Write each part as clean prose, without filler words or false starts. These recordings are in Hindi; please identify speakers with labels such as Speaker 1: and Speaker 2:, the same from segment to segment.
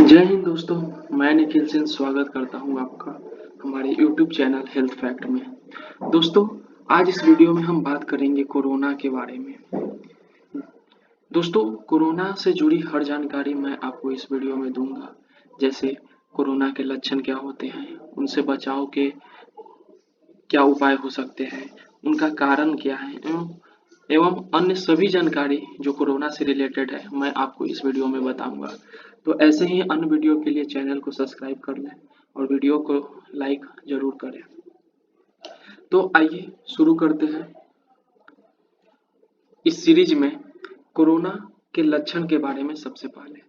Speaker 1: जय हिंद दोस्तों। मैं निखिल सिंह स्वागत करता हूं आपका हमारे YouTube चैनल हेल्थ फैक्ट में। दोस्तों, आज इस वीडियो में हम बात करेंगे कोरोना के बारे में। दोस्तों, कोरोना से जुड़ी हर जानकारी मैं आपको इस वीडियो में दूंगा, जैसे कोरोना के लक्षण क्या होते हैं, उनसे बचाव के क्या उपाय हो सकते हैं, उनका कारण क्या है एवं अन्य सभी जानकारी जो कोरोना से रिलेटेड है मैं आपको इस वीडियो में बताऊंगा। तो ऐसे ही अन्य वीडियो के लिए चैनल को सब्सक्राइब कर लें और वीडियो को लाइक जरूर करें। तो आइए शुरू करते हैं इस सीरीज में कोरोना के लक्षण के बारे में। सबसे पहले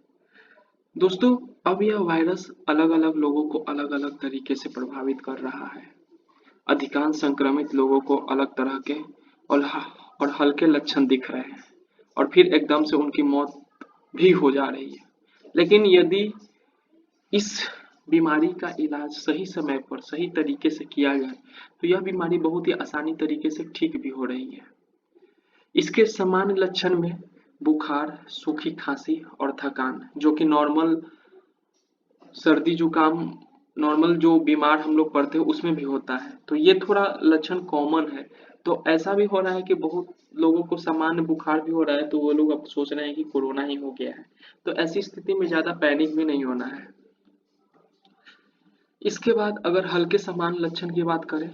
Speaker 1: दोस्तों, अब यह वायरस अलग अलग लोगों को अलग अलग तरीके से प्रभावित कर रहा है। अधिकांश संक्रमित लोगों को अलग तरह के और हल्के लक्षण दिख रहे हैं और फिर एकदम से उनकी मौत भी हो जा रही है। लेकिन यदि इस बीमारी का इलाज सही समय पर सही तरीके से किया जाए तो यह बीमारी बहुत ही आसानी तरीके से ठीक भी हो रही है। इसके सामान्य लक्षण में बुखार, सूखी खांसी और थकान, जो कि नॉर्मल सर्दी जुकाम नॉर्मल जो बीमार हम लोग पड़ते हैं उसमें भी होता है, तो ये थोड़ा लक्षण कॉमन है। तो ऐसा भी हो रहा है कि बहुत लोगों को सामान्य बुखार भी हो रहा है, तो वो लोग अब सोच रहे हैं कि कोरोना ही हो गया है। तो ऐसी स्थिति में ज्यादा पैनिक भी नहीं होना है। इसके बाद अगर हल्के सामान्य लक्षण की बात करें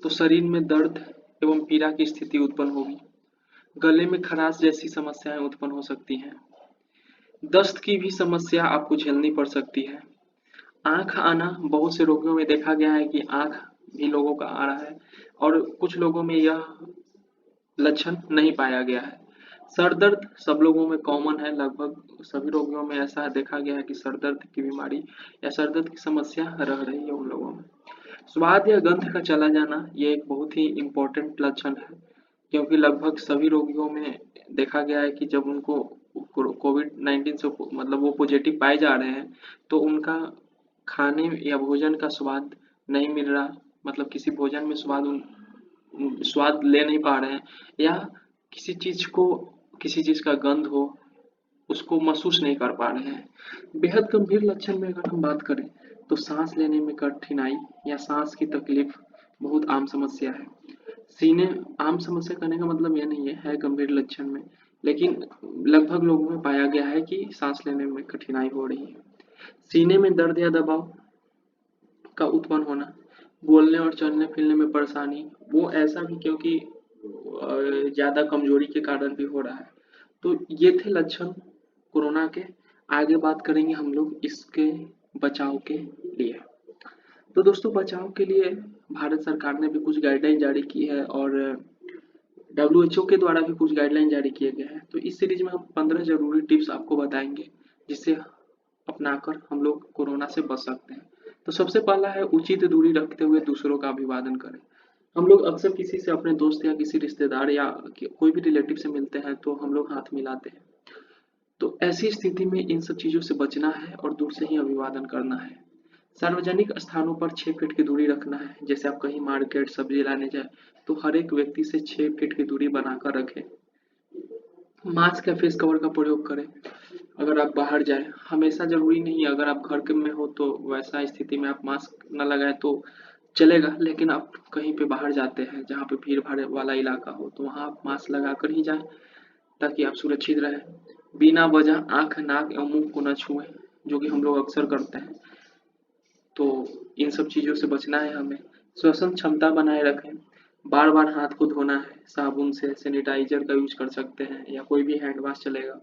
Speaker 1: तो शरीर में दर्द एवं पीड़ा की स्थिति उत्पन्न होगी, गले में खराश जैसी समस्याएं उत्पन्न हो सकती हैं, दस्त की भी समस्या आपको झेलनी पड़ सकती है। आंख आना, बहुत से रोगियों में देखा गया है कि आंख भी लोगों का आ रहा है और कुछ लोगों में यह लक्षण नहीं पाया गया है। सर दर्द सब लोगों में कॉमन है, लगभग सभी रोगियों में ऐसा देखा गया है कि सर दर्द की बीमारी या सर दर्द की समस्या रह रही है उन लोगों में। स्वाद या गंध का चला जाना, ये एक बहुत ही इम्पोर्टेंट लक्षण है, क्योंकि लगभग सभी रोगियों में देखा गया है कि जब उनको कोविड-19 से मतलब वो पॉजिटिव पाए जा रहे हैं तो उनका खाने या भोजन का स्वाद नहीं मिल रहा, मतलब किसी भोजन में स्वाद ले नहीं पा रहे हैं, या किसी किसी चीज का गंध हो उसको महसूस नहीं कर पा रहे हैं। बेहद गंभीर लक्षण में अगर हम बात करें तो सांस लेने में कठिनाई या सांस की तकलीफ बहुत आम समस्या है। सीने आम समस्या करने का मतलब यह नहीं है गंभीर लक्षण में, लेकिन लगभग लोगों में पाया गया है कि सांस लेने में कठिनाई हो रही है। सीने में दर्द या दबाव का उत्पन्न होना, बोलने और चलने फिरने में परेशानी, वो ऐसा भी क्योंकि ज्यादा कमजोरी के कारण भी हो रहा है। तो ये थे लक्षण कोरोना के। आगे बात करेंगे हम लोग इसके बचाव के लिए। तो दोस्तों, बचाव के लिए भारत सरकार ने भी कुछ गाइडलाइन जारी की है और WHO के द्वारा भी कुछ गाइडलाइन जारी किए गए हैं। तो इस सीरीज में हम 15 जरूरी टिप्स आपको बताएंगे जिससे अपनाकर हम लोग कोरोना से बच सकते हैं। तो सबसे पहला है उचित दूरी रखते हुए दूसरों का अभिवादन करें। हम लोग अक्सर किसी से, अपने दोस्त या किसी रिश्तेदार या कोई भी रिलेटिव से मिलते हैं तो हम लोग हाथ मिलाते हैं। तो ऐसी स्थिति में इन सब चीजों से बचना है और दूर से ही अभिवादन करना है। सार्वजनिक स्थानों पर 6 फीट की दूरी रखना है। जैसे आप कहीं मार्केट सब्जी लाने जाए तो हर एक व्यक्ति से 6 फीट की दूरी बनाकर रखें। मास्क या फेस कवर का प्रयोग करें अगर आप बाहर जाए। हमेशा जरूरी नहीं है, अगर आप घर के में हो तो वैसा स्थिति में आप मास्क न लगाए तो चलेगा, लेकिन आप कहीं पे बाहर जाते हैं जहाँ पे भीड़ भाड़ वाला इलाका हो तो वहाँ आप मास्क लगा कर ही जाए ताकि आप सुरक्षित रहें। बिना वजह आंख, नाक एवं मुंह को न छुएं, जो कि हम लोग अक्सर करते हैं। तो इन सब चीजों से बचना है हमें। श्वसन क्षमता बनाए रखें। बार बार हाथ को धोना है, साबुन से, सैनिटाइजर का यूज कर सकते हैं या कोई भी हैंड वॉश चलेगा।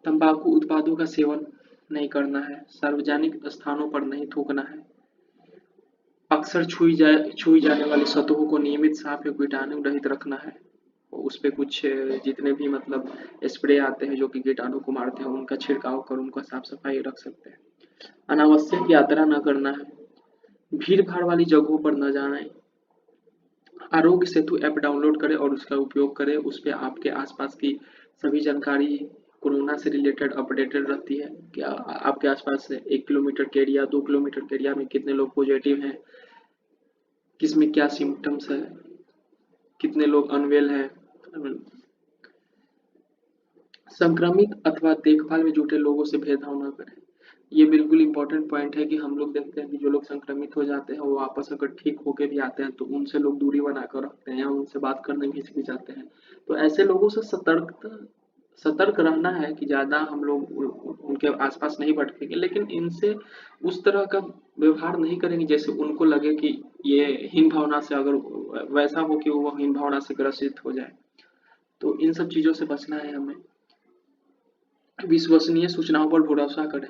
Speaker 1: तंबाकू उत्पादों का सेवन नहीं करना है। सार्वजनिक स्थानों पर नहीं थूकना है। अक्सर छुई जाने वाली सतहों को नियमित साफ या कीटाणु रहित रखना है। उस पे कुछ जितने भी मतलब स्प्रे आते हैं जो कि कीटाणु को मारते हैं, उनका छिड़काव कर उनका साफ सफाई रख सकते हैं। अनावश्यक यात्रा न करना है। भीड़ भाड़ वाली जगहों पर न जाना है। आरोग्य सेतु ऐप डाउनलोड करें और उसका उपयोग करें। उस पर आपके आसपास की सभी जानकारी कोरोना से रिलेटेड अपडेटेड रहती है। क्या आपके आसपास 1 किलोमीटर के एरिया, 2 किलोमीटर के एरिया में कितने लोग पॉजिटिव हैं, किसमें क्या सिम्टम्स है, कितने लोग अनवेल हैं। संक्रमित अथवा देखभाल में जुटे लोगों से भेदभाव न करें। ये बिल्कुल इम्पोर्टेंट पॉइंट है कि हम लोग देखते हैं कि जो लोग संक्रमित हो जाते हैं वो वापस अगर ठीक होके भी आते हैं तो उनसे लोग दूरी बनाकर रखते हैं या उनसे बात करने में हिचकिचाते हैं। तो ऐसे लोगों से सतर्क रहना है कि ज़्यादा हम लोग उनके आसपास नहीं भटकेंगे, लेकिन इनसे उस तरह का व्यवहार नहीं करेंगे जैसे उनको लगे कि ये हीन भावना से, अगर वैसा हो कि वो हीन भावना से ग्रसित हो जाए। तो इन सब चीज़ों से बचना है हमें। विश्वसनीय सूचनाओं पर भरोसा करें।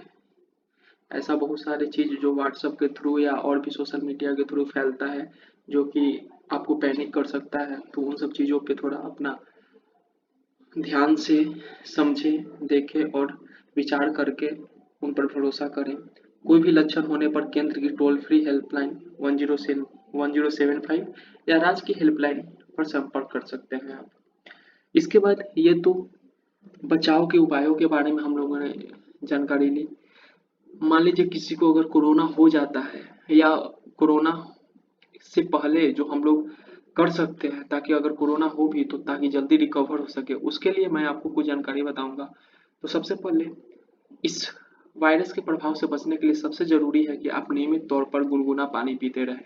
Speaker 1: ऐसा बहुत सारे चीज़ जो व्हाट्सएप के थ्रू या और भी सोशल मीडिया के थ्रू फैलता है जो कि आपको पैनिक कर सकता है, तो उन सब चीज़ों पे थोड़ा अपना ध्यान से समझें, देखें और विचार करके उन पर भरोसा करें। कोई भी लक्षण होने पर केंद्र की टोल फ्री हेल्पलाइन 1075 या राज्य की हेल्पलाइन पर संपर्क कर सकते हैं आप। इसके बाद ये तो बचाव के उपायों के बारे में हम लोगों ने जानकारी ली। मान लीजिए किसी को अगर कोरोना हो जाता है या कोरोना से पहले जो हम लोग कर सकते हैं ताकि अगर कोरोना हो भी तो ताकि जल्दी रिकवर हो सके, उसके लिए मैं आपको कुछ जानकारी बताऊंगा। तो सबसे पहले इस वायरस के प्रभाव से बचने के लिए सबसे जरूरी है कि आप नियमित तौर पर गुनगुना पानी पीते रहें,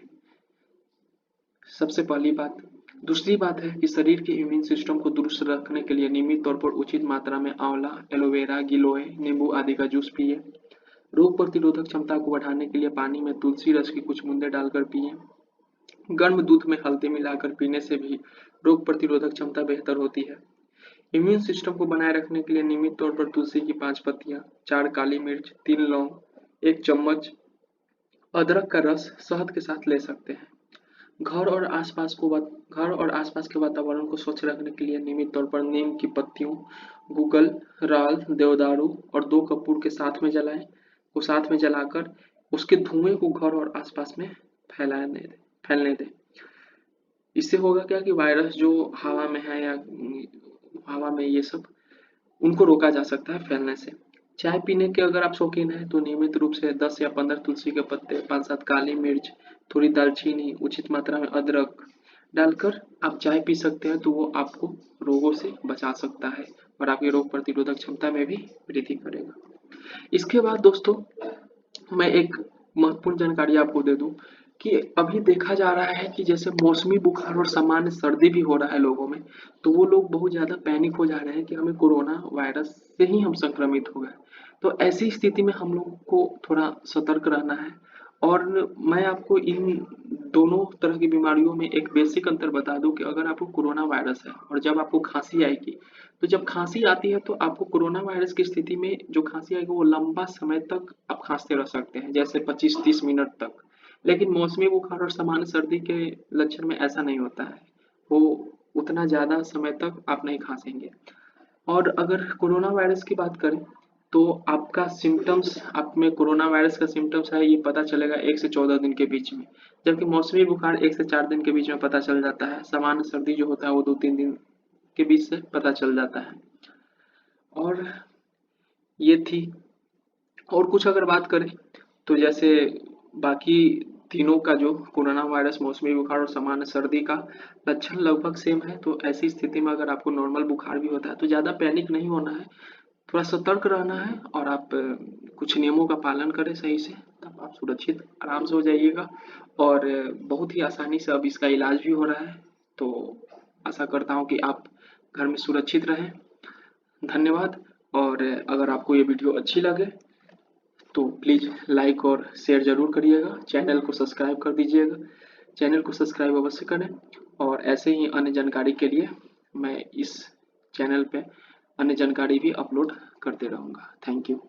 Speaker 1: सबसे पहली बात। दूसरी बात है कि शरीर के इम्यून सिस्टम को दुरुस्त रखने के लिए नियमित तौर पर उचित मात्रा में आंवला, एलोवेरा, गिलोय, नींबू आदि का जूस पिए। रोग प्रतिरोधक क्षमता को बढ़ाने के लिए पानी में तुलसी रस की कुछ बूंदे डालकर पिए। गर्म दूध में हल्दी मिलाकर पीने से भी रोग प्रतिरोधक क्षमता बेहतर होती है। इम्यून सिस्टम को बनाए रखने के लिए नियमित तौर पर तुलसी की 5 पत्तियां, 4 काली मिर्च, 3 लौंग, 1 चम्मच अदरक का रस शहद के साथ ले सकते हैं। घर और आसपास के वातावरण को स्वच्छ रखने के लिए नियमित तौर पर नीम की पत्तियों, गूगल, राल, देवदारू और 2 कपूर के साथ में जलाकर उसके धुएं को घर और आसपास में फैलने दें। इससे होगा क्या कि वायरस जो हवा में है या हवा में ये सब उनको रोका जा सकता है फैलने से। चाय पीने के अगर आप शौकीन हैं तो नियमित रूप से 10 या 15 तुलसी के पत्ते, 5-7 काली मिर्च, थोड़ी दालचीनी, उचित मात्रा में अदरक डालकर आप चाय पी सकते हैं, तो वो आपको रोगों से बचा सकता है और आपकी रोग प्रतिरोधक क्षमता में भी वृद्धि करेगा। इसके बाद दोस्तों मैं एक महत्वपूर्ण जानकारी आपको दे दूं कि अभी देखा जा रहा है कि जैसे मौसमी बुखार और सामान्य सर्दी भी हो रहा है लोगों में, तो वो लोग बहुत ज़्यादा पैनिक हो जा रहे हैं कि हमें कोरोना वायरस से ही हम संक्रमित हो गए। तो ऐसी स्थिति में हम लोग को थोड़ा सतर्क रहना है। और मैं आपको इन दोनों तरह की बीमारियों में एक बेसिक अंतर बता दूं कि अगर आपको कोरोना वायरस है और जब आपको खांसी आएगी, तो जब खांसी आती है तो आपको कोरोना वायरस की स्थिति में जो खांसी आएगी वो लंबा समय तक आप खांसते रह सकते हैं, जैसे 25-30 मिनट तक। लेकिन मौसमी बुखार और सामान्य सर्दी के लक्षण में ऐसा नहीं होता है, वो उतना ज़्यादा समय तक आप नहीं खांसेंगे। और अगर कोरोना वायरस की बात करें तो आपका सिम्टम्स, आप में कोरोना वायरस का सिम्टम्स है ये पता चलेगा 1 से 14 दिन के बीच में, जबकि मौसमी बुखार 1 से 4 दिन के बीच में पता चल जाता है। सामान्य सर्दी जो होता है वो 2-3 दिन के बीच से पता चल जाता है। और ये थी। और कुछ अगर बात करें तो जैसे बाकी तीनों का जो कोरोना वायरस, मौसमी बुखार और सामान्य सर्दी का लक्षण लगभग सेम है, तो ऐसी स्थिति में अगर आपको नॉर्मल बुखार भी होता है तो ज़्यादा पैनिक नहीं होना है, थोड़ा सतर्क रहना है और आप कुछ नियमों का पालन करें सही से, तब आप सुरक्षित आराम से हो जाइएगा। और बहुत ही आसानी से अब इसका इलाज भी हो रहा है, तो आशा करता हूँ कि आप घर में सुरक्षित रहें। धन्यवाद। और अगर आपको ये वीडियो अच्छी लगे तो प्लीज़ लाइक और शेयर ज़रूर करिएगा, चैनल को सब्सक्राइब कर दीजिएगा, चैनल को सब्सक्राइब अवश्य करें। और ऐसे ही अन्य जानकारी के लिए मैं इस चैनल पे अन्य जानकारी भी अपलोड करते रहूँगा। Thank you.